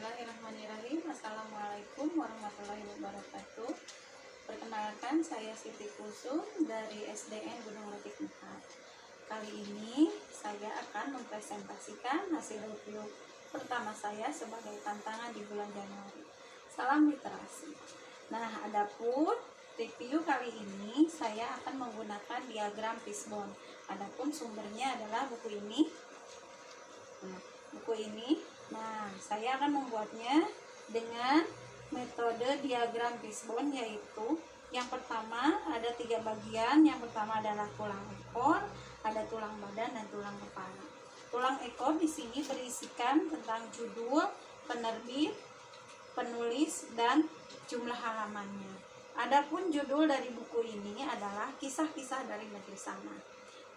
Bismillahirrahmanirrahim. Assalamualaikum warahmatullahi wabarakatuh. Perkenalkan, saya Siti Kusum dari SDN Gunung Letik 4. Kali ini saya akan mempresentasikan hasil review pertama saya sebagai tantangan di bulan Januari. Salam literasi. Nah, adapun review kali ini saya akan menggunakan diagram fishbone. Adapun sumbernya adalah buku ini. Nah, saya akan membuatnya dengan metode diagram fishbone, yaitu yang pertama ada 3 bagian. Yang pertama adalah tulang ekor, ada tulang badan dan tulang kepala. Tulang ekor di sini berisikan tentang judul, penerbit, penulis, dan jumlah halamannya. Adapun judul dari buku ini adalah Kisah-kisah dari Negeri Sana,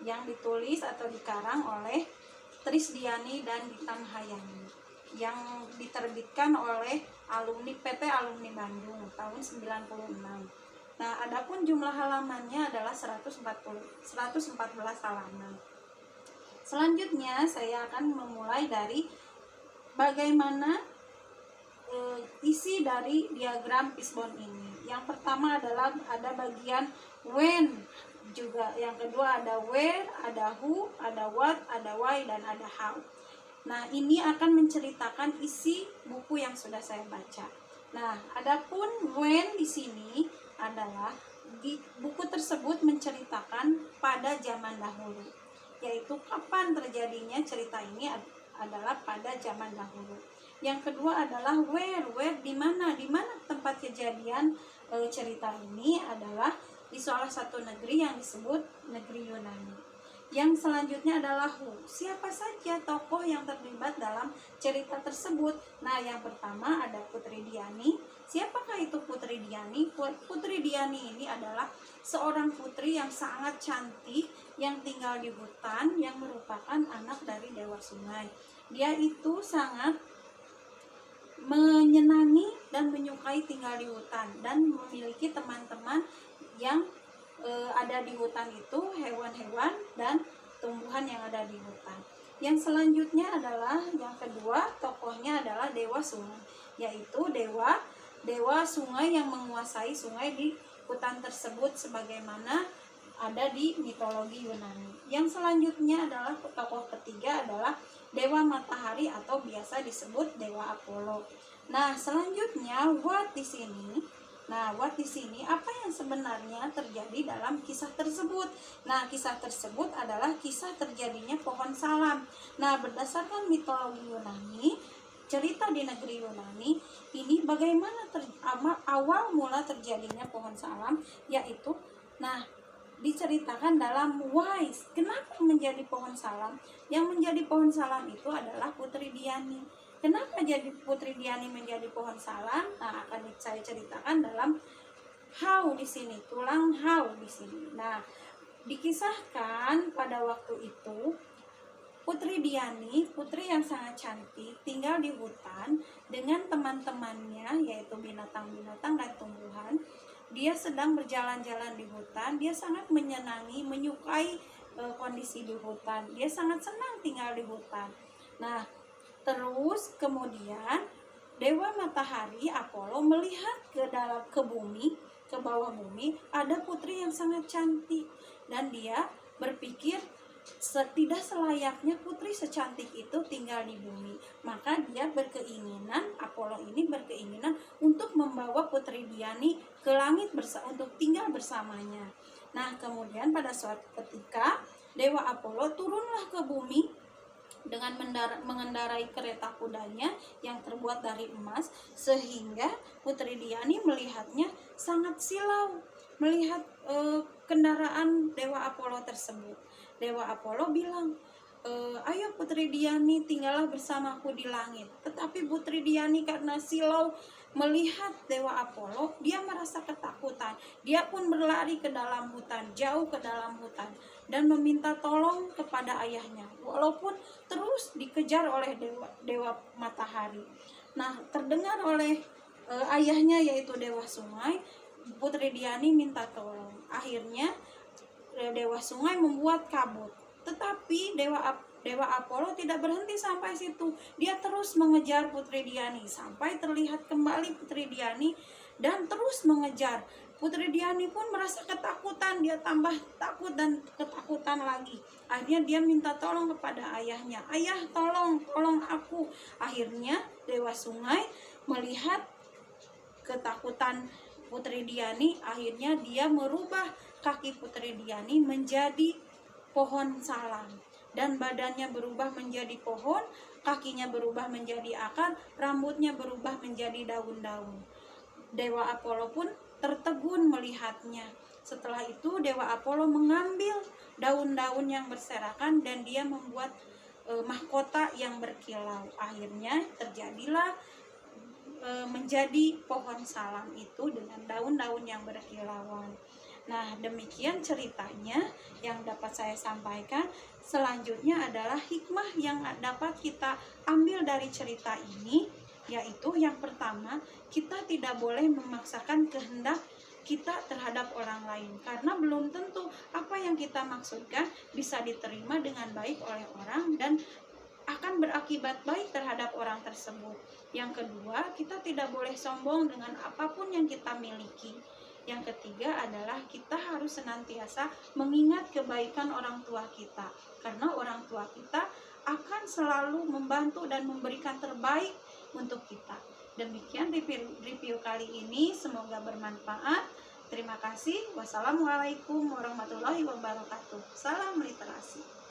yang ditulis atau dikarang oleh Trisdiani dan Dita Mahayani, yang diterbitkan oleh alumni PT Alumni Bandung tahun 96. Nah, adapun jumlah halamannya adalah 114 halaman. Selanjutnya saya akan memulai dari bagaimana isi dari diagram fishbone ini. Yang pertama adalah ada bagian when, juga yang kedua ada where, ada who, ada what, ada why, dan ada how. Nah, ini akan menceritakan isi buku yang sudah saya baca. Nah, adapun when di sini adalah di buku tersebut menceritakan pada zaman dahulu, yaitu kapan terjadinya cerita ini adalah pada zaman dahulu. Yang kedua adalah where di mana tempat kejadian cerita ini adalah di salah satu negeri yang disebut negeri Yunani. Yang selanjutnya adalah who, siapa saja tokoh yang terlibat dalam cerita tersebut. Nah, yang pertama ada Putri Diani. Siapakah itu Putri Diani? Putri Diani ini adalah seorang putri yang sangat cantik yang tinggal di hutan, yang merupakan anak dari Dewa Sungai. Dia itu sangat menyenangi dan menyukai tinggal di hutan dan memiliki teman-teman yang ada di hutan itu, hewan-hewan dan tumbuhan yang ada di hutan. Yang selanjutnya adalah yang kedua, tokohnya adalah Dewa Sungai, yaitu dewa sungai yang menguasai sungai di hutan tersebut sebagaimana ada di mitologi Yunani. Yang selanjutnya adalah tokoh ketiga adalah Dewa Matahari atau biasa disebut Dewa Apollo. Nah, selanjutnya what di sini. Nah, what di sini apa yang sebenarnya terjadi dalam kisah tersebut? Nah, kisah tersebut adalah kisah terjadinya pohon salam. Nah, berdasarkan mitologi Yunani, cerita di negeri Yunani ini bagaimana awal mula terjadinya pohon salam, yaitu diceritakan dalam why. Kenapa menjadi pohon salam? Yang menjadi pohon salam itu adalah Putri Diani. Kenapa jadi Putri Diani menjadi pohon salam? Nah, akan saya ceritakan dalam how di sini, tulang how di sini. Nah, dikisahkan pada waktu itu Putri Diani, putri yang sangat cantik, tinggal di hutan dengan teman-temannya, yaitu binatang-binatang dan tumbuhan. Dia sedang berjalan-jalan di hutan. Dia sangat menyenangi, menyukai kondisi di hutan. Dia sangat senang tinggal di hutan. Nah, terus kemudian Dewa Matahari Apollo melihat ke bumi, ke bawah bumi, ada putri yang sangat cantik, dan dia berpikir tidak selayaknya putri secantik itu tinggal di bumi. Maka dia Apollo ini berkeinginan untuk membawa Putri Diani ke langit untuk tinggal bersamanya. Nah, kemudian pada suatu ketika Dewa Apollo turunlah ke bumi dengan mengendarai kereta kudanya yang terbuat dari emas, sehingga Putri Diani melihatnya sangat silau melihat kendaraan Dewa Apollo tersebut. Dewa Apollo bilang, ayo Putri Diani, tinggallah bersamaku di langit. Tetapi Putri Diani karena silau melihat Dewa Apollo, dia merasa ketakutan. Dia pun berlari ke dalam hutan, jauh ke dalam hutan, dan meminta tolong kepada ayahnya, walaupun terus dikejar oleh Dewa Matahari. Nah, terdengar oleh ayahnya, yaitu Dewa Sungai, Putri Diani minta tolong. Akhirnya Dewa Sungai membuat kabut, tetapi Dewa Apollo tidak berhenti sampai situ. Dia terus mengejar Putri Diani sampai terlihat kembali Putri Diani dan terus mengejar. Putri Diani pun merasa ketakutan, dia tambah takut dan ketakutan lagi. Akhirnya dia minta tolong kepada ayahnya. Ayah, tolong aku. Akhirnya Dewa Sungai melihat ketakutan Putri Diani, akhirnya dia merubah kaki Putri Diani menjadi pohon salam. Dan badannya berubah menjadi pohon, kakinya berubah menjadi akar, rambutnya berubah menjadi daun-daun. Dewa Apollo pun tertegun melihatnya. Setelah itu Dewa Apollo mengambil daun-daun yang berserakan dan dia membuat mahkota yang berkilau. Akhirnya terjadilah menjadi pohon salam itu dengan daun-daun yang berkilauan. Nah, demikian ceritanya yang dapat saya sampaikan. Selanjutnya adalah hikmah yang dapat kita ambil dari cerita ini, yaitu yang pertama, kita tidak boleh memaksakan kehendak kita terhadap orang lain, karena belum tentu apa yang kita maksudkan bisa diterima dengan baik oleh orang dan akan berakibat baik terhadap orang tersebut. Yang kedua, kita tidak boleh sombong dengan apapun yang kita miliki. Yang ketiga adalah kita harus senantiasa mengingat kebaikan orang tua kita, karena orang tua kita akan selalu membantu dan memberikan terbaik untuk kita. Demikian review kali ini, semoga bermanfaat. Terima kasih. Wassalamualaikum warahmatullahi wabarakatuh. Salam literasi.